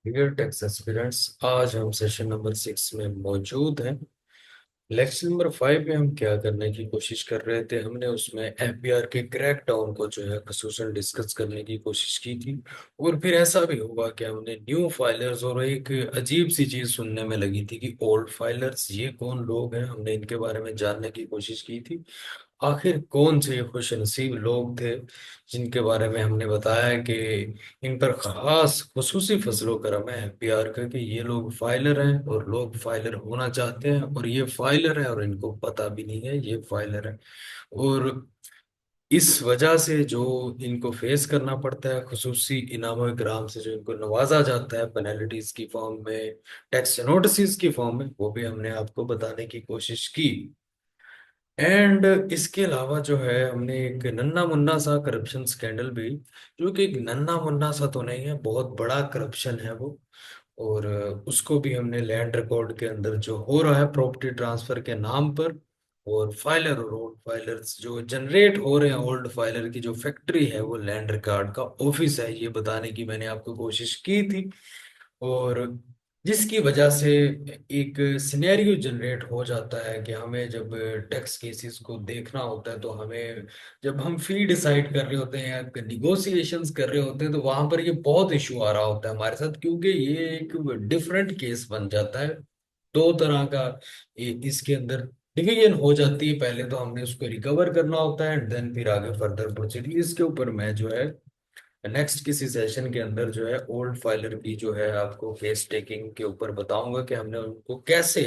Dear takes aspirants, आज हम session number 6 में मौजूद हैं। लेक्चर नंबर 5 में हम क्या करने की कोशिश कर रहे थे, हमने उसमें एफबीआर के क्रैक डाउन को जो है खसूसन डिस्कस करने की कोशिश की थी। और फिर ऐसा भी हुआ कि हमने न्यू फाइलर्स और एक अजीब सी चीज सुनने में लगी थी कि ओल्ड फाइलर्स ये कौन लोग हैं, हमने इनके बारे में जानने की कोशिश की थी। आखिर कौन से ये खुश नसीब लोग थे जिनके बारे में हमने बताया कि इन पर खास खुसूसी फजलो करम है एफबीआर का कि ये लोग फाइलर हैं और लोग फाइलर होना चाहते हैं, और ये फाइलर है और इनको पता भी नहीं है ये फाइलर है। और इस वजह से जो इनको फेस करना पड़ता है, खुसूसी इनाम इकराम से जो इनको नवाजा जाता है पेनल्टीज की फॉर्म में, टैक्स नोटिस की फॉर्म में, वो भी हमने आपको बताने की कोशिश की। एंड इसके अलावा जो है हमने एक नन्ना मुन्ना सा करप्शन स्कैंडल भी, जो कि एक नन्ना मुन्ना सा तो नहीं है, बहुत बड़ा करप्शन है वो। और उसको भी हमने लैंड रिकॉर्ड के अंदर जो हो रहा है प्रॉपर्टी ट्रांसफर के नाम पर, और फाइलर और ओल्ड फाइलर्स जो जनरेट हो रहे हैं, ओल्ड फाइलर की जो फैक्ट्री है वो लैंड रिकॉर्ड का ऑफिस है, ये बताने की मैंने आपको कोशिश की थी। और जिसकी वजह से एक सिनेरियो जनरेट हो जाता है कि हमें जब टैक्स केसेस को देखना होता है, तो हमें जब हम फी डिसाइड कर रहे होते हैं या निगोशिएशंस कर रहे होते हैं, तो वहां पर ये बहुत इशू आ रहा होता है हमारे साथ, क्योंकि ये एक डिफरेंट केस बन जाता है। दो तरह का इसके अंदर डिवीजन हो जाती है, पहले तो हमने उसको रिकवर करना होता है एंड देन फिर आगे फर्दर प्रोसीड। इसके ऊपर मैं जो है नेक्स्ट किसी सेशन के अंदर जो है ओल्ड फाइलर की जो है आपको केस टेकिंग के ऊपर बताऊंगा कि हमने उनको कैसे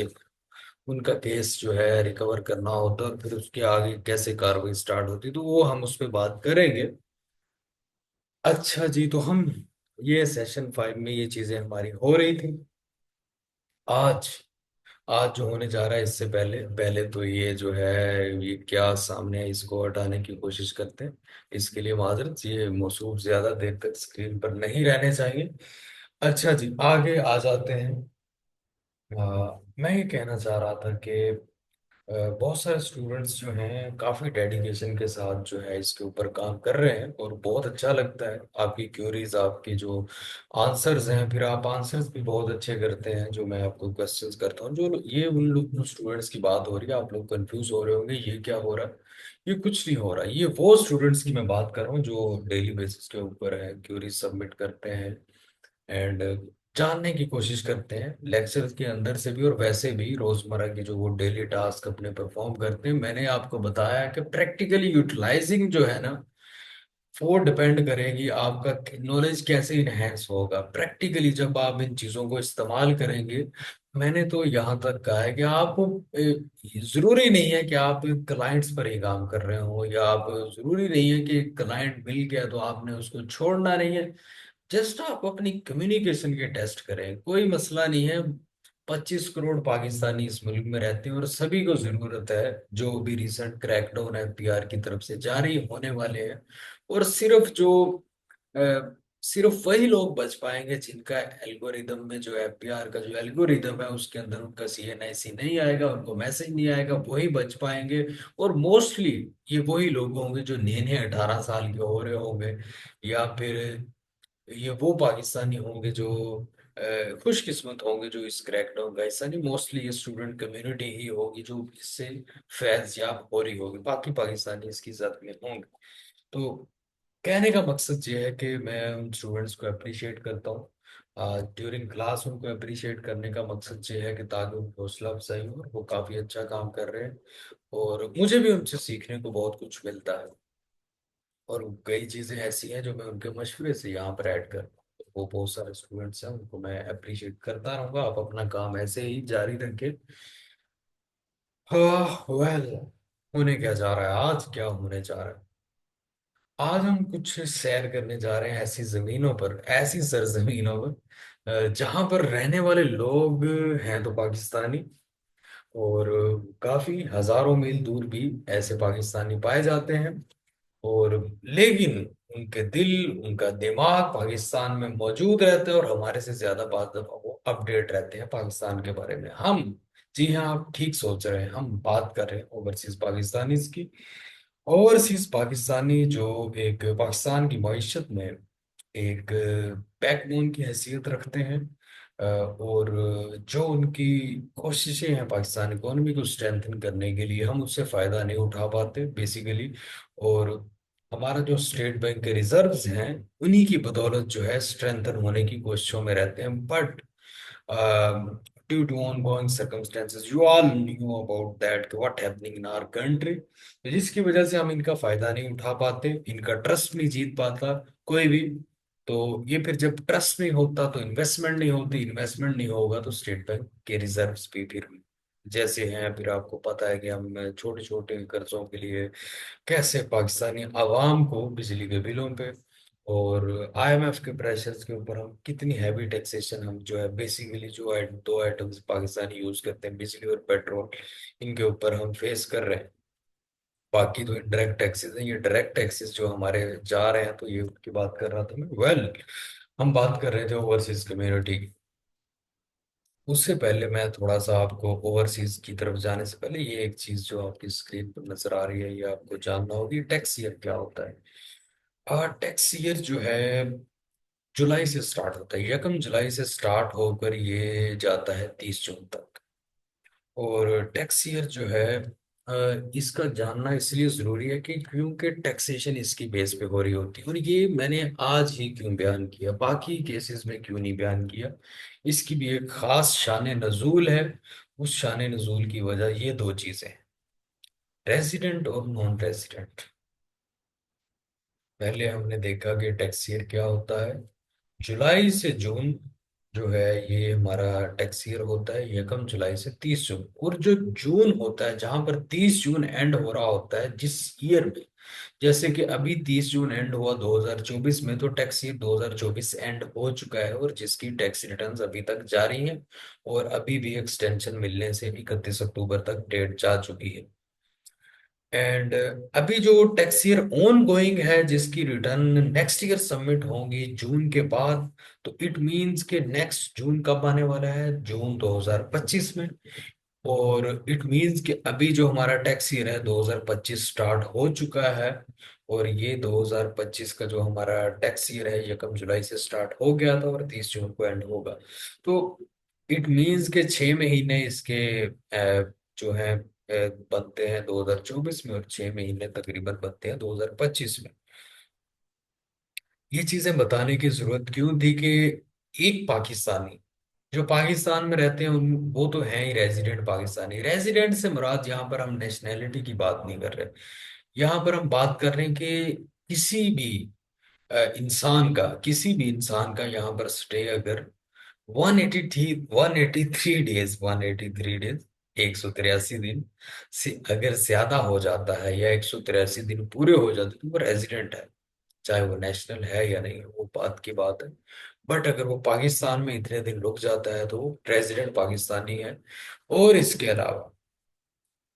उनका केस जो है रिकवर करना होता है, और फिर उसके आगे कैसे कार्रवाई स्टार्ट होती है, तो वो हम उस पर बात करेंगे। अच्छा जी, तो हम ये सेशन 5 में ये चीजें हमारी हो रही थी। आज आज जो होने जा रहा है, इससे पहले पहले तो ये जो है, ये क्या सामने है इसको हटाने की कोशिश करते हैं। इसके लिए माजरत, ये मौसूफ ज्यादा देर तक स्क्रीन पर नहीं रहने चाहिए। अच्छा जी, आगे आ जाते हैं। मैं ये कहना चाह रहा था कि बहुत सारे स्टूडेंट्स जो हैं काफ़ी डेडिकेशन के साथ जो है इसके ऊपर काम कर रहे हैं, और बहुत अच्छा लगता है आपकी क्यूरीज, आपकी जो आंसर्स हैं, फिर आप आंसर्स भी बहुत अच्छे करते हैं जो मैं आपको क्वेश्चंस करता हूँ। जो ये उन लोग स्टूडेंट्स की बात हो रही है, आप लोग कंफ्यूज हो रहे होंगे ये क्या हो रहा है। ये कुछ नहीं हो रहा, ये वो स्टूडेंट्स की मैं बात कर रहा हूँ जो डेली बेसिस के ऊपर है क्यूरीज सबमिट करते हैं एंड जानने की कोशिश करते हैं लेक्चर के अंदर से भी, और वैसे भी रोजमर्रा की जो वो डेली टास्क अपने परफॉर्म करते हैं। मैंने आपको बताया कि प्रैक्टिकली यूटिलाइजिंग जो है ना, वो डिपेंड करेगी आपका नॉलेज कैसे इनहेंस होगा प्रैक्टिकली जब आप इन चीजों को इस्तेमाल करेंगे। मैंने तो यहाँ तक कहा है कि आप जरूरी नहीं है कि आप क्लाइंट्स पर ही काम कर रहे हो, या आप जरूरी नहीं है कि क्लाइंट मिल गया तो आपने उसको छोड़ना नहीं है। जस्ट आप अपनी कम्युनिकेशन के टेस्ट करें, कोई मसला नहीं है। 25 करोड़ पाकिस्तानी इस मुल्क में रहते हैं और सभी को जरूरत है जो भी रिसेंट क्रैकडाउन एफबीआर की तरफ से जारी होने वाले हैं। और सिर्फ वही लोग बच पाएंगे जिनका एल्गोरिदम में, जो एफबीआर का जो एल्गोरिदम है उसके अंदर उनका सीएनआईसी नहीं आएगा, उनको मैसेज नहीं आएगा, वही बच पाएंगे। और मोस्टली ये वही लोग होंगे जो नए नए 18 साल के हो रहे होंगे, या फिर ये वो पाकिस्तानी होंगे जो खुशकिस्मत होंगे जो इस क्रैकडाउन का हिस्सा नहीं। मोस्टली ये स्टूडेंट कम्युनिटी ही होगी जो इससे फैज याब हो रही होगी, बाकी पाकिस्तानी इसकी जद में होंगे। तो कहने का मकसद ये है कि मैं उन स्टूडेंट्स को अप्रिशिएट करता हूँ। ड्यूरिंग क्लास उनको अप्रिशिएट करने का मकसद ये है कि ताकि उनको हौसला अफजाई हो, वो काफ़ी अच्छा काम कर रहे हैं और मुझे भी उनसे सीखने को बहुत कुछ मिलता है। और कई चीजें ऐसी हैं जो मैं उनके मशवरे से यहाँ पर ऐड कर, वो बहुत सारे स्टूडेंट्स हैं उनको मैं अप्रिशिएट करता रहूंगा। आप अपना काम ऐसे ही जारी रखें। हाँ वेल, होने क्या जा रहा है, आज क्या होने जा रहा है। आज हम कुछ सैर करने जा रहे हैं ऐसी जमीनों पर, ऐसी सरजमीनों पर जहां पर रहने वाले लोग हैं तो पाकिस्तानी, और काफी हजारों मील दूर भी ऐसे पाकिस्तानी पाए जाते हैं। और लेकिन उनके दिल, उनका दिमाग पाकिस्तान में मौजूद रहता है, और हमारे से ज्यादा बात दफा वो अपडेट रहते हैं पाकिस्तान के बारे में। हम, जी हाँ, आप ठीक सोच रहे हैं, हम बात कर रहे हैं ओवरसीज पाकिस्तानीज की। ओवरसीज पाकिस्तानी जो एक पाकिस्तान की मईशत में एक बैकबोन की हैसियत रखते हैं। और जो उनकी कोशिशें हैं पाकिस्तान इकोनॉमी को स्ट्रेंथन करने के लिए, हम उससे फायदा नहीं उठा पाते बेसिकली। और हमारा जो स्टेट बैंक के रिजर्व्स हैं, उन्हीं की बदौलत जो है स्ट्रेंथन होने की कोशिशों में रहते हैं। But due to ongoing circumstances, you all knew about that what happening in our country, जिसकी वजह से हम इनका फायदा नहीं उठा पाते, इनका ट्रस्ट नहीं जीत पाता कोई भी। तो ये फिर जब ट्रस्ट नहीं होता तो इन्वेस्टमेंट नहीं होती, इन्वेस्टमेंट नहीं होगा तो स्टेट बैंक के रिजर्व्स भी फिर जैसे हैं। फिर आपको पता है कि हम छोटे छोटे कर्जों के लिए कैसे पाकिस्तानी आवाम को बिजली के बिलों पे और आईएमएफ के प्रेशर्स के ऊपर हम कितनी हैवी टैक्सेशन हम जो है बेसिकली जो दो आइटम्स पाकिस्तानी यूज करते हैं, बिजली और पेट्रोल, इनके ऊपर हम फेस कर रहे हैं। बाकी तो डायरेक्ट टैक्सेस हैं, ये डायरेक्ट टैक्सेस जो हमारे जा रहे हैं, तो ये की बात कर रहा था मैं। हम बात कर रहे थे ओवरसीज कम्युनिटी की। उससे पहले मैं थोड़ा सा आपको ओवरसीज की तरफ जाने से पहले ये एक चीज जो आपकी स्क्रीन पर नजर आ रही है, ये आपको जानना होगी, टैक्स ईयर क्या होता है। टैक्स ईयर जो है जुलाई से स्टार्ट होता है, 1 जुलाई से स्टार्ट होकर ये जाता है 30 जून तक। और टैक्स ईयर जो है इसका जानना इसलिए जरूरी है कि क्योंकि टैक्सेशन इसकी बेस पे हो रही होती है। और ये मैंने आज ही क्यों बयान किया, बाकी केसेस में क्यों नहीं बयान किया, इसकी भी एक खास शान नजूल है। उस शान नजूल की वजह ये दो चीजें हैं, रेजिडेंट और नॉन रेजिडेंट। पहले हमने देखा कि टैक्स ईयर क्या होता है। जुलाई से जून जो है ये हमारा टैक्स ईयर होता है, 1 जुलाई से 30 जून। और जो जून होता है, जहां पर 30 जून एंड हो रहा होता है जिस ईयर में, जैसे कि अभी 30 जून एंड हुआ 2024 में, तो टैक्स ईयर 2024 एंड हो चुका है और जिसकी टैक्स रिटर्न्स अभी तक जारी हैं। और अभी भी एक्सटेंशन मिलने से 31 अक्टूबर तक डेट जा चुकी है। एंड अभी जो टैक्स ईयर ऑन गोइंग है जिसकी रिटर्न नेक्स्ट ईयर सबमिट होंगी जून के बाद, तो इट मींस के नेक्स्ट जून कब आने वाला है, जून 2025 में। और इट मींस कि अभी जो हमारा टैक्स ईयर है 2025 स्टार्ट हो चुका है। और ये 2025 का जो हमारा टैक्स ईयर है 1 जुलाई से स्टार्ट हो गया था और 30 जून को एंड होगा। तो इट मींस के 6 महीने इसके जो है बनते हैं 2024 में, और 6 महीने तकरीबन बनते हैं 2025 में। ये चीजें बताने की जरूरत क्यों थी कि एक पाकिस्तानी जो पाकिस्तान में रहते हैं उन वो तो हैं ही रेजिडेंट पाकिस्तानी। रेजिडेंट से मुराद यहाँ पर हम नेशनैलिटी की बात नहीं कर रहे, यहाँ पर हम बात कर रहे हैं कि किसी भी इंसान का यहाँ पर स्टे अगर 183 डेज 183 दिन से अगर ज्यादा हो जाता है या 183 दिन पूरे हो जाते हैं, तो वो रेजिडेंट है। चाहे वो नेशनल है या नहीं, वो बात की बात है। बट अगर वो पाकिस्तान में इतने दिन रुक जाता है तो वो रेजिडेंट पाकिस्तानी है। और इसके अलावा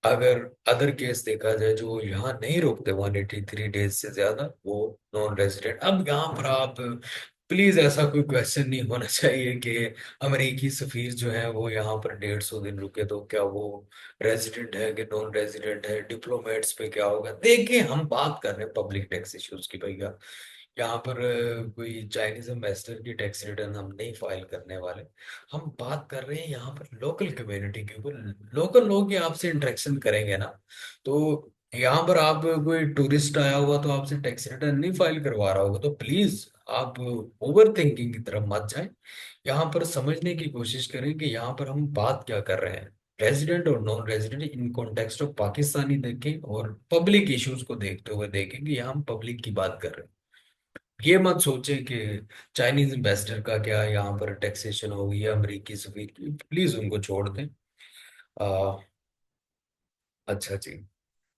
अगर अदर केस देखा जाए जो यहाँ नहीं रुकते 183 डेज से ज्यादा, वो नॉन रेजिडेंट। अब यहाँ पर आप प्लीज ऐसा कोई क्वेश्चन नहीं होना चाहिए कि अमेरिकी सफीर जो है वो यहाँ पर 150 दिन रुके तो क्या वो रेजिडेंट है कि नॉन रेजिडेंट है, डिप्लोमेट्स पे क्या होगा। देखिए हम बात कर रहे हैं पब्लिक टैक्स इश्यूज की भैया। यहाँ पर कोई चाइनीज एम्बेसडर की टैक्स रिटर्न हम नहीं फाइल करने वाले। हम बात कर रहे हैं यहाँ पर लोकल कम्युनिटी के ऊपर। लोकल लोग ही आपसे इंटरेक्शन करेंगे ना। तो यहाँ पर आप कोई टूरिस्ट आया हुआ तो आपसे टैक्स रिटर्न नहीं फाइल करवा रहा होगा, तो प्लीज आप ओवर थिंकिंग की तरफ मत जाएं। यहाँ पर समझने की कोशिश करें कि यहाँ पर हम बात क्या कर रहे हैं। रेजिडेंट और non resident in context of Pakistani देखें और पब्लिक इश्यूज को देखते हुए देखें कि यहाँ हम पब्लिक की बात कर रहे हैं। ये मत सोचे कि चाइनीज इन्वेस्टर का क्या यहाँ पर टैक्सेशन होगी या अमेरिकी सफीर की, प्लीज उनको छोड़ दें। आ, अच्छा जी।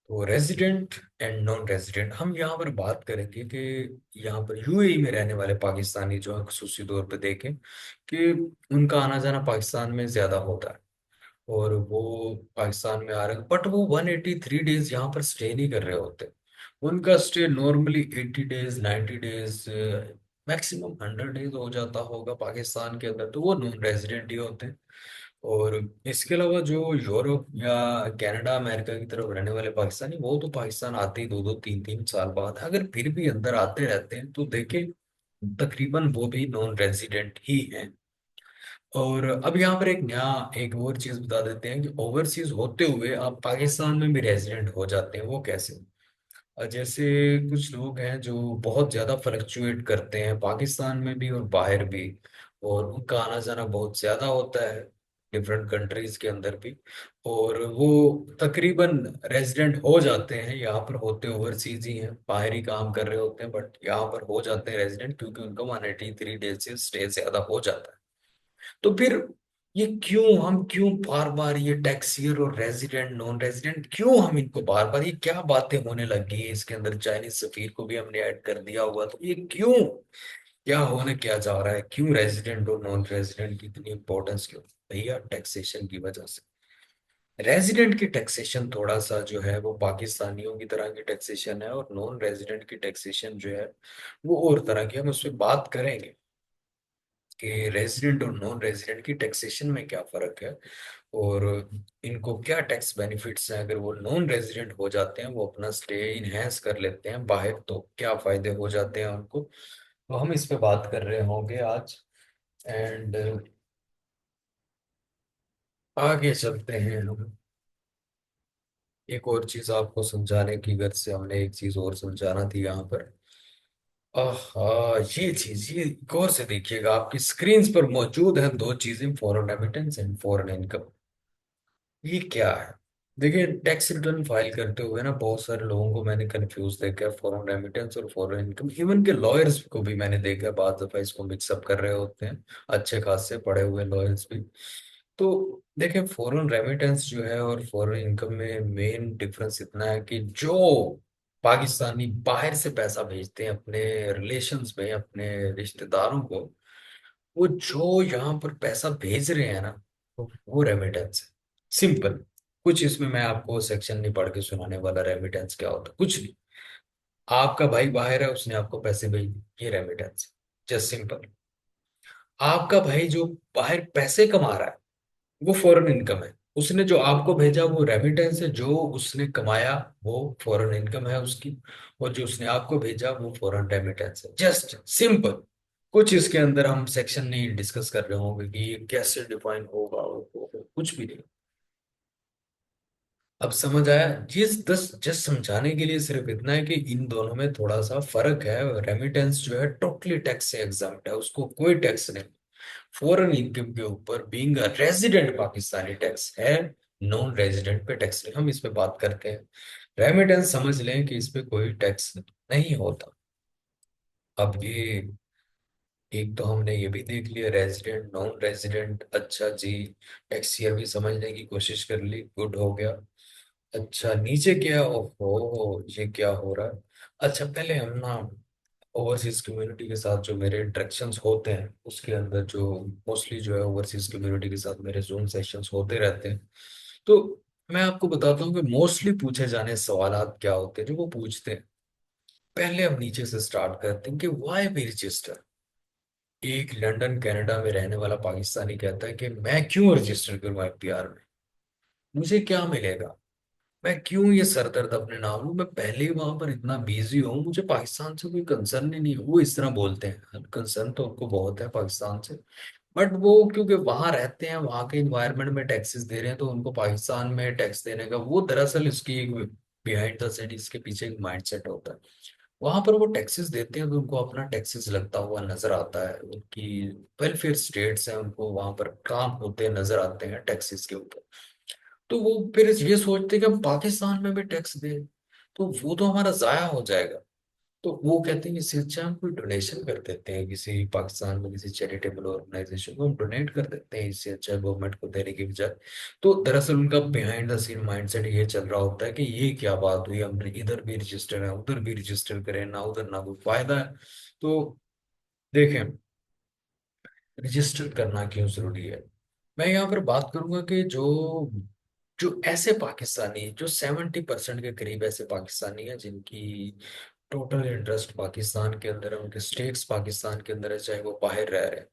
तो रेजिडेंट एंड नॉन रेजिडेंट हम यहाँ पर बात करेंगे कि यहाँ पर यूएई में रहने वाले पाकिस्तानी जो है खुसूसी तौर पे देखें कि उनका आना जाना पाकिस्तान में ज्यादा होता है। और वो पाकिस्तान में आ रहे हैं, बट वो 183 डेज यहाँ पर स्टे नहीं कर रहे होते। उनका stay normally 80 days 90 days, maximum 100 days हो जाता होगा पाकिस्तान के अंदर, तो वो नॉन रेजिडेंट ही होते हैं। और इसके अलावा जो यूरोप या कनाडा अमेरिका की तरफ रहने वाले पाकिस्तानी, वो तो पाकिस्तान आते ही 2 2 3 3 साल बाद, अगर फिर भी अंदर आते रहते हैं तो देखें तकरीबन वो भी नॉन रेजिडेंट ही हैं। और अब यहाँ पर एक नया एक और चीज बता देते हैं कि ओवरसीज होते हुए आप पाकिस्तान में भी रेजिडेंट हो जाते हैं, वो कैसे? जैसे कुछ लोग हैं जो बहुत ज्यादा फ्लक्चुएट करते हैं पाकिस्तान में भी और बाहर भी, और उनका आना जाना बहुत ज्यादा होता है डिफरेंट कंट्रीज के अंदर भी, और वो तकरीबन रेजिडेंट हो जाते हैं, यहाँ पर होते ओवरसीज ही हैं, बाहर ही काम कर रहे होते हैं, बट यहाँ पर हो जाते हैं रेजिडेंट क्योंकि उनका 183 डेज से स्टे ज्यादा हो जाता है। तो फिर ये क्यों, हम क्यों बार बार ये टैक्सियर और रेजिडेंट नॉन रेजिडेंट, क्यों हम इनको बार बार, ये क्या बातें होने लगी है इसके अंदर, चाइनीज सफीर को भी हमने ऐड कर दिया हुआ, तो ये क्यों, क्या होने क्या जा रहा है, क्यों रेजिडेंट और नॉन रेजिडेंट की इतनी इंपॉर्टेंस क्यों? भैया टैक्सेशन की वजह से। रेजिडेंट की टैक्सेशन थोड़ा सा जो है वो पाकिस्तानियों की तरह की टैक्सेशन है, और नॉन रेजिडेंट की टैक्सेशन जो है वो और तरह की, हम उस पर बात करेंगे कि रेजिडेंट और नॉन रेजिडेंट की टैक्सेशन में क्या फर्क है, और इनको क्या टैक्स बेनिफिट्स हैं अगर वो नॉन रेजिडेंट हो जाते हैं, वो अपना स्टे इनहेंस कर लेते हैं बाहर, तो क्या फायदे हो जाते हैं उनको। तो हम इस पे बात कर रहे होंगे आज। एंड आगे चलते हैं हम। एक और चीज आपको समझाने की घर से हमने एक चीज और समझाना थी यहाँ पर। ये चीज, ये गौर से देखिएगा, आपकी स्क्रीन पर मौजूद है दो चीजें, foreign remittance and foreign income. ये क्या है? देखिए, टैक्स रिटर्न फाइल करते हुए ना बहुत सारे लोगों को मैंने कंफ्यूज देखा है, फॉरेन रेमिटेंस और फॉरेन इनकम, इवन के लॉयर्स को भी मैंने देखा है बाद दफा इसको मिक्सअप कर रहे होते हैं, अच्छे खासे पढ़े हुए लॉयर्स भी। तो देखिए, फॉरेन रेमिटेंस जो है और फॉरेन इनकम में मेन डिफरेंस इतना है कि जो पाकिस्तानी बाहर से पैसा भेजते हैं अपने रिलेशंस में, अपने रिश्तेदारों को, वो जो यहाँ पर पैसा भेज रहे हैं ना, तो वो रेमिटेंस है। सिंपल। कुछ इसमें मैं आपको सेक्शन नहीं पढ़ के सुनाने वाला रेमिटेंस क्या होता है, कुछ नहीं। आपका भाई बाहर है, उसने आपको पैसे भेजे, ये रेमिटेंस है, जस्ट सिंपल। आपका भाई जो बाहर पैसे कमा रहा है, वो फॉरेन इनकम है। उसने जो आपको भेजा वो रेमिटेंस है, जो उसने कमाया वो फॉरेन इनकम है उसकी, और जो उसने आपको भेजा वो फॉरेन रेमिटेंस है, जस्ट सिंपल। कुछ इसके अंदर हम सेक्शन नहीं डिस्कस कर रहे होंगे कि ये कैसे डिफाइन होगा, कुछ भी नहीं। अब समझ आया? जिस दस जस्ट समझाने के लिए सिर्फ इतना है कि इन दोनों में थोड़ा सा फर्क है। रेमिटेंस जो है टोटली टैक्स से एग्जाम्प्ट है, उसको कोई टैक्स नहीं। फॉरेन इनकम के ऊपर being a resident Pakistani tax है, नॉन रेजिडेंट पे टैक्स नहीं। हम इस पे बात करते हैं। रेमिटेंस समझ लें कि इस पे कोई टैक्स नहीं होता। अब ये एक तो हमने ये भी देख लिया, रेजिडेंट नॉन रेजिडेंट, अच्छा जी। टैक्सियर भी समझने की कोशिश कर ली, गुड हो गया। अच्छा, नीचे क्या, ओहो ये क्या हो रहा है? अच्छा, पहले हम ना ओवरसीज कम्युनिटी के साथ जो मेरे इंटरेक्शंस होते हैं उसके अंदर, जो मोस्टली जो है ओवरसीज कम्युनिटी के साथ मेरे जूम सेशंस होते रहते हैं, तो मैं आपको बताता हूँ कि मोस्टली पूछे जाने सवालात क्या होते हैं जो वो पूछते हैं। पहले हम नीचे से स्टार्ट करते हैं कि व्हाई वी रजिस्टर। एक लंदन कनाडा में रहने वाला पाकिस्तानी कहता है कि मैं क्यों रजिस्टर करूँ एफपीआर में, मुझे क्या मिलेगा, मैं क्यों ये सरदर्द अपने नाम लूं, मैं पहले ही वहां पर इतना बिजी हूँ, मुझे पाकिस्तान से कोई कंसर्न ही नहीं है। वो इस तरह बोलते हैं, कंसर्न तो उनको बहुत है पाकिस्तान से, बट वो क्योंकि वहां रहते हैं, वहां के इन्वायरमेंट में टैक्सेस दे रहे हैं, तो उनको पाकिस्तान में टैक्स देने का, वो दरअसल इसकी एक बिहाइंड द सीन, इसके पीछे एक माइंडसेट होता है। वहां पर वो टैक्सेस देते हैं तो उनको अपना टैक्सेस लगता हुआ नजर आता है, उनकी वेलफेयर स्टेट्स हैं, उनको वहां पर काम होते नजर आते हैं टैक्सेस के ऊपर। तो वो फिर ये सोचते हैं कि हम पाकिस्तान में भी टैक्स दें, तो वो तो हमारा जाया हो जाएगा। तो वो कहते हैं इससे अच्छा हम कोई डोनेशन कर देते हैं किसी पाकिस्तान में किसी चैरिटेबल ऑर्गेनाइजेशन को, हम डोनेट कर देते हैं, इससे अच्छा गवर्नमेंट को देने के बजाय। तो दरअसल उनका बिहाइंड द सीन माइंडसेट ये चल रहा होता है कि ये क्या बात हुई, हमने इधर भी रजिस्टर है उधर भी रजिस्टर करें, ना उधर ना कोई फायदा है। तो देखें, रजिस्टर करना क्यों जरूरी है। मैं यहाँ पर बात करूंगा कि जो जो ऐसे पाकिस्तानी, जो 70% के करीब ऐसे पाकिस्तानी हैं जिनकी टोटल इंटरेस्ट पाकिस्तान के अंदर है, उनके स्टेट्स पाकिस्तान के अंदर है, चाहे वो बाहर रह रहे हैं,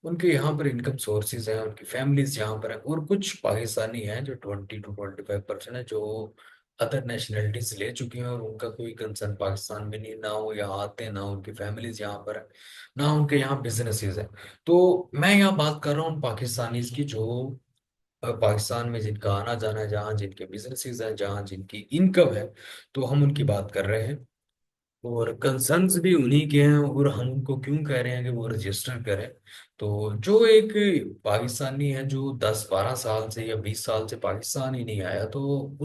उनके यहाँ पर इनकम सोर्सेज हैं, उनकी फैमिलीज यहाँ पर हैं, और कुछ पाकिस्तानी हैं जो 20 to 25% है जो अदर नेशनलिटीज ले चुके हैं और उनका कोई कंसर्न पाकिस्तान में नहीं, ना वो यहाँ आते हैं, ना उनकी फैमिलीज यहाँ पर है, ना उनके यहाँ बिजनेसेस है। तो मैं यहाँ बात कर रहा हूँ पाकिस्तानीज की, जो पाकिस्तान में जिनका आना जाना है, जहाँ जिनके बिजनेसेस हैं, जहाँ जिनकी इनकम है, तो हम उनकी बात कर रहे हैं। और कंसर्न्स भी उन्हीं के हैं, और हम उनको क्यों कह रहे हैं कि वो रजिस्टर करें। तो जो एक पाकिस्तानी है जो 10-12 साल से या 20 साल से पाकिस्तान ही नहीं आया, तो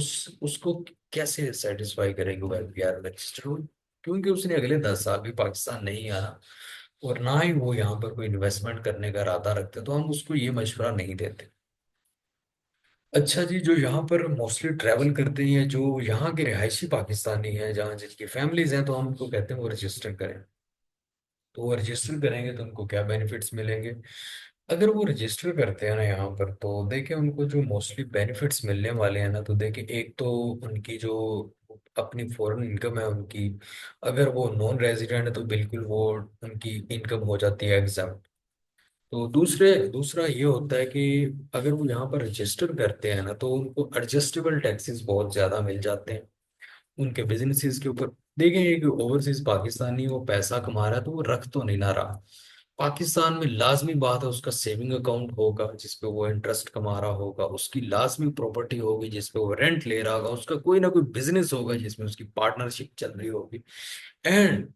उसको कैसे सेटिस्फाई करेंगे वो एफबीआर रजिस्टर, क्योंकि उसने अगले 10 साल भी पाकिस्तान नहीं आना, और ना ही वो यहाँ पर कोई इन्वेस्टमेंट करने का इरादा रखते, तो हम उसको ये मशवरा नहीं देते। अच्छा जी, जो यहाँ पर मोस्टली ट्रैवल करते हैं, जो यहाँ के रिहायशी पाकिस्तानी हैं, जहाँ जिनकी फैमिलीज हैं, तो हम उनको कहते हैं वो रजिस्टर करें। तो वो रजिस्टर करेंगे तो उनको क्या बेनिफिट्स मिलेंगे। अगर वो रजिस्टर करते हैं ना यहाँ पर, तो देखें उनको जो मोस्टली बेनिफिट्स मिलने वाले हैं ना, तो देखें एक तो उनकी जो अपनी फॉरेन इनकम है उनकी, अगर वो नॉन रेजिडेंट है तो बिल्कुल वो उनकी इनकम हो जाती है एग्जाम। तो दूसरा ये होता है कि अगर वो यहाँ पर रजिस्टर करते हैं ना, तो उनको एडजस्टेबल टैक्सेस बहुत ज्यादा मिल जाते हैं उनके बिजनेसेस के ऊपर। देखें एक ओवरसीज पाकिस्तानी वो पैसा कमा रहा है, तो वो रख तो नहीं ना रहा। पाकिस्तान में लाजमी बात है उसका सेविंग अकाउंट होगा जिसपे वो इंटरेस्ट कमा रहा होगा, उसकी लाजमी प्रॉपर्टी होगी जिसपे वो रेंट ले रहा होगा, उसका कोई ना कोई बिजनेस होगा जिसमें उसकी पार्टनरशिप चल रही होगी, एंड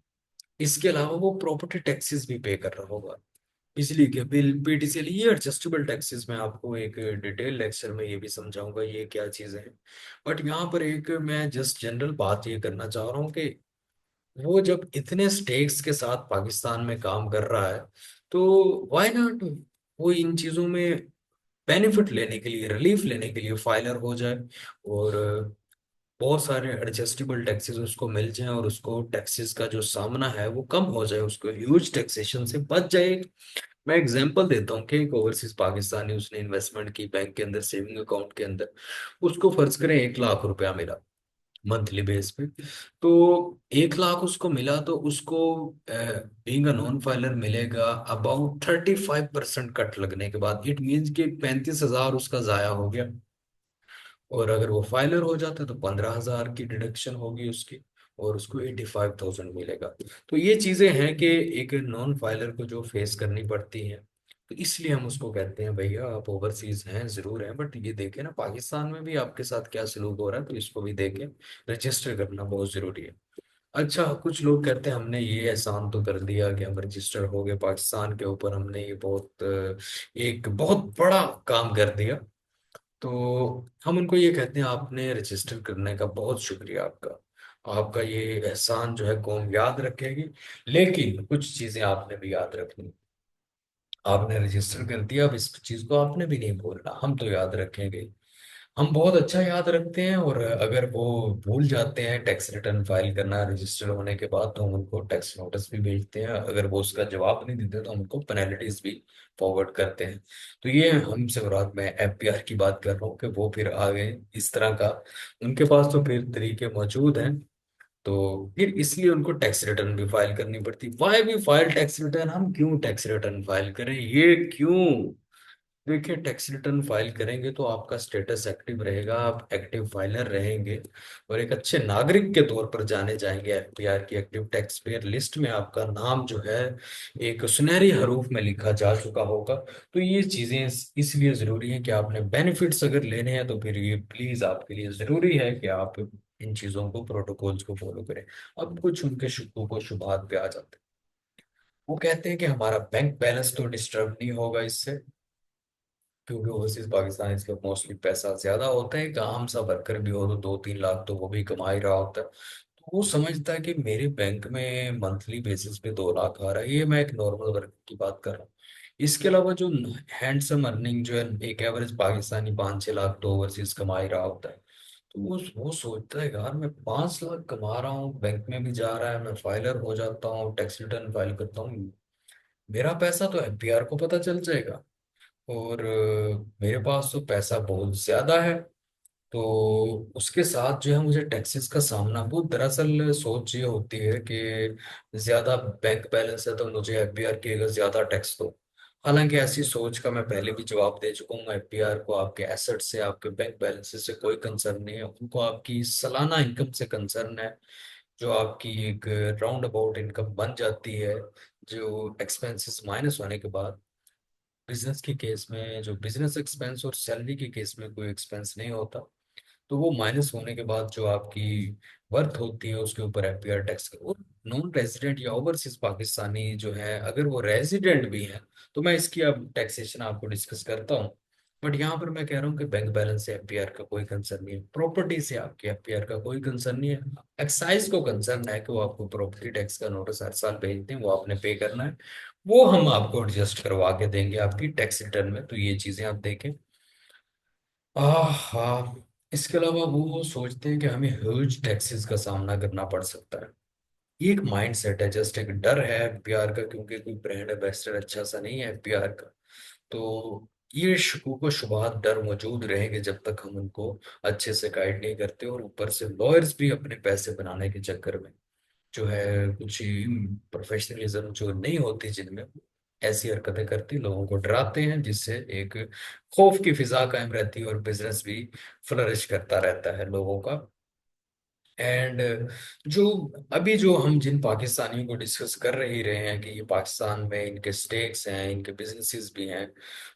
इसके अलावा वो प्रॉपर्टी टैक्सेस भी पे कर रहा होगा, बिजली के बिल, पीटीसीएल, ये एडजस्टेबल टैक्सेस। मैं आपको एक डिटेल लेक्चर में ये भी समझाऊंगा ये क्या चीजें हैं। बट यहाँ पर एक मैं जस्ट जनरल बात ये करना चाह रहा हूँ कि वो जब इतने स्टेट्स के साथ पाकिस्तान में काम कर रहा है, तो व्हाई नॉट वो इन चीजों में बेनिफिट लेने के लिए, रिलीफ लेने के लिए फाइलर हो जाए, और बहुत सारे एडजस्टेबल टैक्सेस उसको मिल जाएं, और उसको टैक्सेस का जो सामना है वो कम हो जाए, उसको ह्यूज टैक्सेशन से बच जाए। मैं एग्जांपल देता हूँ कि एक ओवरसीज पाकिस्तानी उसने इन्वेस्टमेंट की बैंक के अंदर, सेविंग अकाउंट के अंदर, उसको फर्ज करें 1 लाख रुपया मिला मंथली बेस पे। तो 1 लाख उसको मिला, तो उसको बीइंग अ नॉन फाइलर मिलेगा अबाउट 35% कट लगने के बाद। इट मीन्स कि 35,000 उसका जाया हो गया, और अगर वो फाइलर हो जाता है तो 15,000 की डिडक्शन होगी उसकी, और उसको 85,000 मिलेगा। तो ये चीजें हैं कि एक नॉन फाइलर को जो फेस करनी पड़ती हैं, तो इसलिए हम उसको कहते हैं भैया आप ओवरसीज हैं जरूर हैं, बट ये देखें ना पाकिस्तान में भी आपके साथ क्या सलूक हो रहा है, तो इसको भी देखें, रजिस्टर करना बहुत जरूरी है। अच्छा, कुछ लोग कहते हैं हमने ये एहसान तो कर दिया कि हम रजिस्टर हो गए पाकिस्तान के ऊपर, हमने ये बहुत एक बहुत बड़ा काम कर दिया। तो हम उनको ये कहते हैं आपने रजिस्टर करने का बहुत शुक्रिया आपका, आपका ये एहसान जो है कौम याद रखेगी, लेकिन कुछ चीजें आपने भी याद रखनी। आपने रजिस्टर कर दिया, अब इस चीज को आपने भी नहीं भूलना, हम तो याद रखेंगे। हम बहुत अच्छा याद रखते हैं, और अगर वो भूल जाते हैं टैक्स रिटर्न फाइल करना रजिस्टर होने के बाद, तो हम उनको टैक्स नोटिस भी भेजते हैं, अगर वो उसका जवाब नहीं देते तो हम उनको पेनल्टीज भी फॉरवर्ड करते हैं। तो ये हमसे मुराद, मैं एफपीआर की बात कर रहा हूँ कि वो फिर आगे इस तरह का उनके पास तो फिर तरीके मौजूद हैं, तो फिर इसलिए उनको टैक्स रिटर्न भी फाइल करनी पड़ती। वाई भी फाइल टैक्स रिटर्न, हम क्यों टैक्स रिटर्न फाइल करें, ये क्यों। देखिए टैक्स रिटर्न फाइल करेंगे तो आपका स्टेटस एक्टिव रहेगा, आप एक्टिव फाइलर रहेंगे, और एक अच्छे नागरिक के तौर पर जाने जाएंगे। एफपीआर की एक्टिव टैक्स पेयर लिस्ट में आपका नाम जो है एक सुनहरी हरूफ में लिखा जा चुका होगा। तो ये चीजें इसलिए जरूरी है कि आपने बेनिफिट्स अगर लेने हैं, तो फिर ये प्लीज आपके लिए जरूरी है कि आप इन चीजों को, प्रोटोकॉल्स को फॉलो करें। अब कुछ उनके शुक्र को शुभात पे आ जाते हैं। वो कहते हैं कि हमारा बैंक बैलेंस तो डिस्टर्ब नहीं होगा इससे, क्योंकि ओवरसीज पाकिस्तान इसका मोस्टली पैसा ज्यादा होता है, एक आम सा वर्कर भी हो तो 2-3 लाख तो वो भी कमा ही रहा होता है। तो वो समझता है कि मेरे बैंक में मंथली बेसिस पे 2 लाख आ रहा है, ये मैं एक नॉर्मल वर्कर की बात कर रहा हूँ। इसके अलावा जो हैंडसम अर्निंग जो है, एक एवरेज पाकिस्तानी 5-6 लाख तो ओवरसीज कमा ही रहा होता है। तो वो सोचता है यार मैं 5 लाख कमा रहा हूँ, बैंक में भी जा रहा है, मैं फाइलर हो जाता हूँ, टैक्स रिटर्न फाइल करता हूँ, मेरा पैसा तो एफपीआर को पता चल जाएगा, और मेरे पास तो पैसा बहुत ज्यादा है। तो उसके साथ जो है मुझे टैक्सेस का सामना, वो दरअसल सोच ये होती है कि ज्यादा बैंक बैलेंस है तो मुझे एफबीआर की अगर ज्यादा टैक्स दो, हालांकि ऐसी सोच का मैं पहले भी जवाब दे चुका हूँ। एफपीआर को आपके एसेट से, आपके बैंक बैलेंस से कोई कंसर्न नहीं है, उनको आपकी सालाना इनकम से कंसर्न है, जो आपकी एक राउंड अबाउट इनकम बन जाती है, जो एक्सपेंसेस माइनस होने के बाद। बिजनेस के केस में जो बिजनेस एक्सपेंस और सैलरी के केस में कोई एक्सपेंस नहीं होता, तो वो माइनस होने के बाद जो आपकी वर्थ होती है उसके ऊपर एफपीआर टैक्स। और नॉन रेजिडेंट या ओवरसीज पाकिस्तानी जो है, अगर वो रेजिडेंट भी है, तो मैं इसकी अब टैक्सेशन आपको डिस्कस करता हूँ। बट यहाँ पर मैं कह रहा हूँ कि बैंक बैलेंस से एफपीआर का कोई कंसर्न नहीं है, प्रॉपर्टी से आपके एफपीआर का कोई कंसर्न नहीं है। एक्साइज को कंसर्न है कि वो आपको प्रॉपर्टी टैक्स का नोटिस हर साल भेजते हैं, वो आपने पे करना है, वो हम आपको एडजस्ट करवा के देंगे आपकी टैक्स रिटर्न में, तो ये चीजें आप देखें। हाँ, इसके अलावा वो सोचते हैं कि हमें ह्यूज टैक्सेस का सामना करना पड़ सकता है। ये एक माइंड सेट है, जस्ट एक डर है एफपीआर का, क्योंकि कोई ब्रांड एम्बेसडर अच्छा सा नहीं है एफपीआर का। तो ये शकूक व शुबहात डर मौजूद रहेंगे जब तक हम उनको अच्छे से गाइड नहीं करते। और ऊपर से लॉयर्स भी अपने पैसे बनाने के चक्कर में जो है कुछ प्रोफेशनलिज्म जो नहीं होती जिनमें, ऐसी हरकतें करती, लोगों को डराते हैं, जिससे एक खौफ की फिजा कायम रहती है और बिजनेस भी फ्लरिश करता रहता है लोगों का। एंड जो अभी जो हम जिन पाकिस्तानियों को डिस्कस कर ही रहे हैं कि ये पाकिस्तान में इनके स्टेक्स हैं, इनके बिजनेसेस भी हैं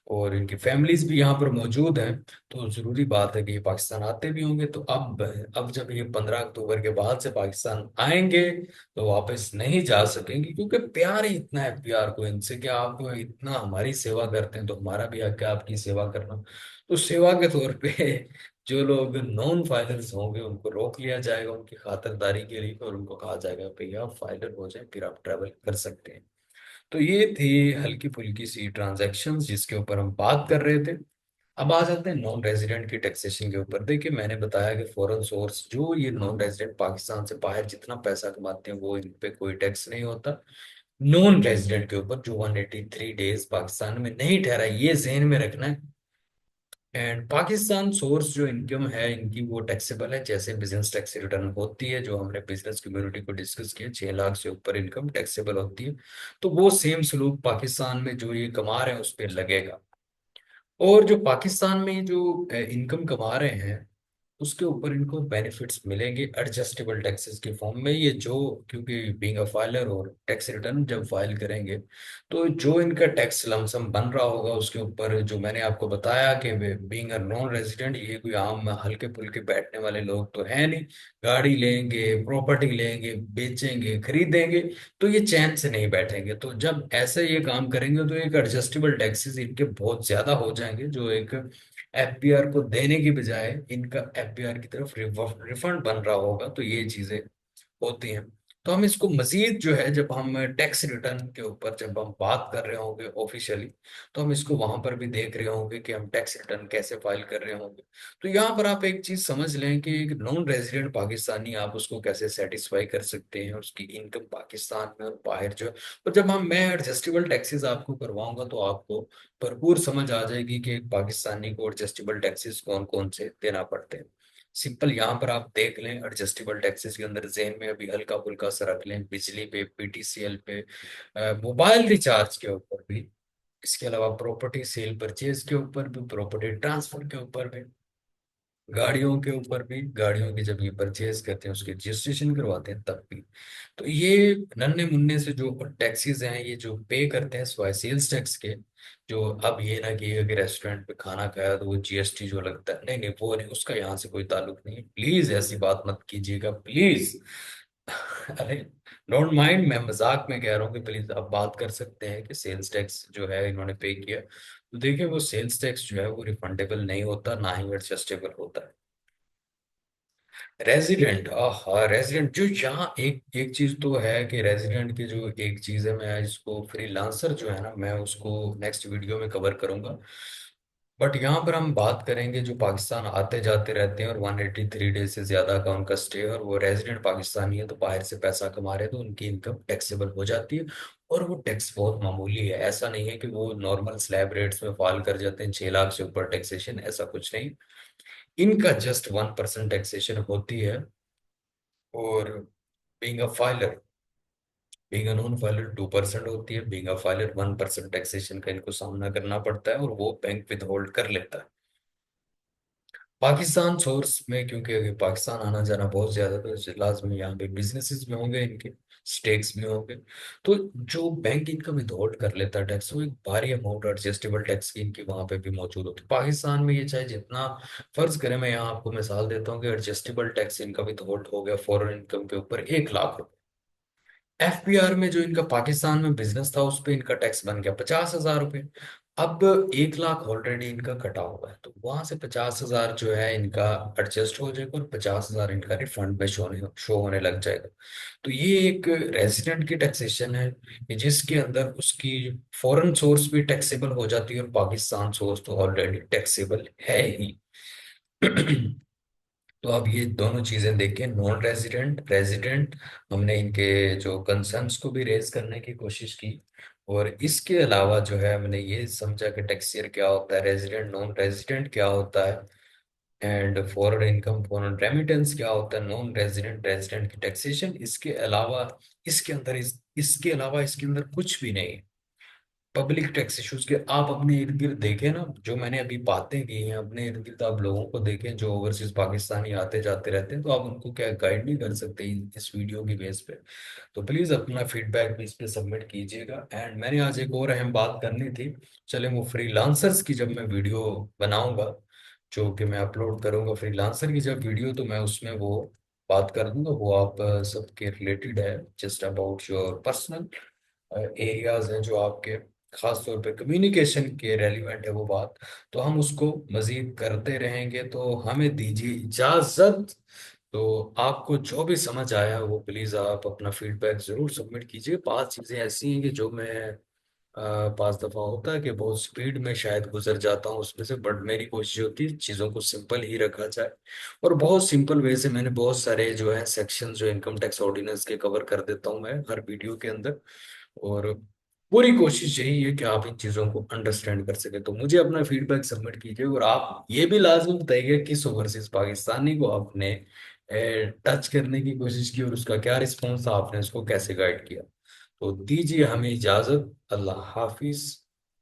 और इनकी फैमिलीज भी यहाँ पर मौजूद हैं, तो जरूरी बात है कि ये पाकिस्तान आते भी होंगे। तो अब जब ये 15 अक्टूबर के बाद से पाकिस्तान आएंगे तो वापस नहीं जा सकेंगे, क्योंकि प्यार ही इतना है प्यार को इनसे कि आप इतना हमारी सेवा करते हैं, तो हमारा भी हक है आपकी सेवा करना। तो सेवा के तौर पे जो लोग नॉन फाइलर्स होंगे उनको रोक लिया जाएगा उनकी खातिरदारी के लिए, और उनको कहा जाएगा भैया आप फाइलर हो जाए, फिर आप ट्रैवल कर सकते हैं। तो ये थी हल्की फुल्की सी ट्रांजैक्शंस जिसके ऊपर हम बात कर रहे थे। अब आ जाते हैं नॉन रेजिडेंट की टैक्सेशन के ऊपर। देखिए, मैंने बताया कि फॉरेन सोर्स जो ये नॉन रेजिडेंट पाकिस्तान से बाहर जितना पैसा कमाते हैं वो इन पे कोई टैक्स नहीं होता। नॉन रेजिडेंट के ऊपर जो 183 डेज पाकिस्तान में नहीं ठहरा, ये जहन में रखना है। एंड पाकिस्तान सोर्स जो इनकम है इनकी वो टैक्सेबल है, जैसे बिजनेस टैक्स रिटर्न होती है, जो हमने बिजनेस कम्युनिटी को डिस्कस किया, 6 लाख से ऊपर इनकम टैक्सेबल होती है। तो वो सेम सलूक पाकिस्तान में जो ये कमा रहे हैं उस पर लगेगा। और जो पाकिस्तान में जो इनकम कमा रहे हैं उसके ऊपर इनको बेनिफिट्स मिलेंगे एडजस्टेबल टैक्सेस के फॉर्म में। ये जो, क्योंकि बीइंग अ फाइलर और टैक्स रिटर्न जब फाइल करेंगे तो जो इनका टैक्स लमसम बन रहा होगा उसके ऊपर, जो मैंने आपको बताया कि बीइंग अ नॉन रेजिडेंट ये कोई आम हल्के फुल्के बैठने वाले लोग तो है नहीं, गाड़ी लेंगे, प्रॉपर्टी लेंगे, बेचेंगे, खरीदेंगे, तो ये चैन से नहीं बैठेंगे। तो जब ऐसे ये काम करेंगे तो एक एडजस्टेबल टैक्सेस इनके बहुत ज्यादा हो जाएंगे, जो एक एफपीआर को देने की बजाय इनका एफपीआर की तरफ रिफंड बन रहा होगा। तो ये चीजें होती हैं। तो हम इसको मजीद जो है, जब हम टैक्स रिटर्न के ऊपर जब हम बात कर रहे होंगे ऑफिशियली, तो हम इसको वहां पर भी देख रहे होंगे कि हम टैक्स रिटर्न कैसे फाइल कर रहे होंगे। तो यहाँ पर आप एक चीज समझ लें कि एक नॉन रेजिडेंट पाकिस्तानी आप उसको कैसे सेटिस्फाई कर सकते हैं, उसकी इनकम पाकिस्तान में और बाहर जो है। और जब मैं एडजस्टेबल टैक्सेस आपको करवाऊंगा तो आपको भरपूर समझ आ जाएगी कि एक पाकिस्तानी को एडजस्टेबल टैक्सेस कौन कौन से देना पड़ते हैं। सिंपल यहाँ पर आप देख लें, एडजस्टेबल टैक्सेस के अंदर जहन में अभी हल्का फुल्का सा रख लें, बिजली पे, पीटीसीएल पे, मोबाइल रिचार्ज के ऊपर भी, इसके अलावा प्रॉपर्टी सेल परचेज के ऊपर भी, प्रॉपर्टी ट्रांसफर के ऊपर भी, गाड़ियों के ऊपर भी, गाड़ियों की जब ये परचेज करते हैं उसके रजिस्ट्रेशन करवाते हैं तब भी। तो ये नन्हे मुन्ने से जो टैक्सेस हैं ये जो पे करते हैं सिवाय सेल्स टैक्स के, जो अब ये ना कि अगर रेस्टोरेंट पे खाना खाया तो वो जीएसटी जो लगता है, नहीं नहीं वो नहीं, उसका यहाँ से कोई ताल्लुक नहीं है। प्लीज ऐसी बात मत कीजिएगा प्लीज। अरे डोंट माइंड, मैं मजाक में कह रहा हूँ कि प्लीज आप बात कर सकते हैं कि सेल्स टैक्स जो है इन्होंने पे किया, तो देखिए वो सेल्स टैक्स जो है वो रिफंडेबल नहीं होता, ना ही एडजस्टेबल होता है। रेजिडेंट, हाँ रेजिडेंट जो यहाँ एक एक चीज तो है कि रेजिडेंट की जो एक चीज है, मैं इसको फ्रीलांसर जो है ना, मैं उसको नेक्स्ट वीडियो में कवर करूंगा। बट यहाँ पर हम बात करेंगे जो पाकिस्तान आते जाते रहते हैं और 183 डेज से ज्यादा का उनका स्टे है, और वो रेजिडेंट पाकिस्तानी है, तो बाहर से पैसा कमा रहे हैं, तो उनकी इनकम टैक्सेबल हो जाती है। और वो टैक्स बहुत मामूली है, ऐसा नहीं है कि वो नॉर्मल स्लैब रेट्स में फॉल कर जाते हैं, 6 लाख से ऊपर टैक्सेशन, ऐसा कुछ नहीं। इनका जस्ट 1% टैक्सेशन होती है। और being a filer being a non filer 2% होती है, बीइंग अ फाइलर 1% टैक्सेशन का इनको सामना करना पड़ता है, और वो बैंक विद होल्ड कर लेता है। पाकिस्तान सोर्स में क्योंकि अगर पाकिस्तान आना जाना बहुत ज्यादा, तो लाजमी यहाँ पे बिजनेसेस में होंगे, इनके स्टेक्स में होंगे। तो जो बैंक इनका विदहोल्ड कर लेता है टैक्स, वो एक भारी अमाउंट एडजस्टेबल टैक्स की इनकी वहां पे भी मौजूद होती है। पाकिस्तान में ये चाहे जितना, फर्ज करें, मैं यहाँ आपको मिसाल देता हूँ कि एडजस्टेबल टैक्स इनका विदहोल्ड हो गया फॉरेन इनकम के ऊपर 1 लाख। एफबीआर में जो इनका पाकिस्तान में बिजनेस था उस पे इनका टैक्स बन गया 50,000 रुपये। अब 1 लाख ऑलरेडी इनका कटा हुआ है, तो वहां से 50,000 जो है इनका एडजस्ट हो जाएगा, और 50,000 इनका रिफंड में शो होने लग जाएगा। तो ये एक रेजिडेंट की टैक्सेशन है कि जिसके अंदर उसकी फॉरेन सोर्स भी टैक्सेबल हो जाती है, और पाकिस्तान सोर्स तो ऑलरेडी टैक्सेबल है ही। तो अब ये दोनों चीजें देखें, नॉन रेजिडेंट, रेजिडेंट, हमने इनके जो कंसर्न्स को भी रेज करने की कोशिश की। और इसके अलावा जो है हमने ये समझा कि टैक्सियर क्या होता है, रेजिडेंट नॉन रेजिडेंट क्या होता है, and foreign income foreign remittance क्या होता है, नॉन रेजिडेंट रेजिडेंट की टैक्सेशन। इसके अलावा इसके अंदर इसके अलावा इसके अंदर कुछ भी नहीं है। पब्लिक टैक्स इश्यूज के आप अपने इर्द गिर्द देखें ना, जो मैंने अभी बातें की हैं, अपने इर्द गिर्द आप लोगों को देखें जो ओवरसीज पाकिस्तानी आते जाते रहते हैं, तो आप उनको क्या गाइड नहीं कर सकते इस वीडियो की बेस पे। तो प्लीज अपना फीडबैक भी इस पे सबमिट कीजिएगा। एंड मैंने आज एक और अहम बात करनी थी, चले, वो फ्रीलांसर्स की जब मैं वीडियो बनाऊंगा, जो कि मैं अपलोड करूंगा फ्रीलांसर की जब वीडियो, तो मैं उसमें वो बात कर दूंगा, वो आप सबके रिलेटेड है, just about your personal areas हैं जो आपके खास तौर पे कम्युनिकेशन के रेलिवेंट है वो बात। तो हम उसको मजीद करते रहेंगे, तो हमें दीजिए इजाजत। तो आपको जो भी समझ आया वो प्लीज आप अपना फीडबैक जरूर सबमिट कीजिए। 5 चीजें ऐसी हैं कि जो मैं 5 दफा होता है कि बहुत स्पीड में शायद गुजर जाता हूँ उसमें से, बट मेरी कोशिश होती है चीज़ों को सिंपल ही रखा जाए। और बहुत सिंपल वे से मैंने बहुत सारे जो है सेक्शन जो इनकम टैक्स ऑर्डिनेंस के कवर कर देता हूँ मैं हर वीडियो के अंदर। और पूरी कोशिश यही है कि आप इन चीज़ों को अंडरस्टैंड कर सके। तो मुझे अपना फीडबैक सबमिट कीजिए, और आप ये भी लाजमी बताइए किस ओवरसीज पाकिस्तानी को आपने टच करने की कोशिश की, और उसका क्या रिस्पॉन्स था, आपने उसको कैसे गाइड किया। तो दीजिए हमें इजाजत। अल्लाह हाफिज।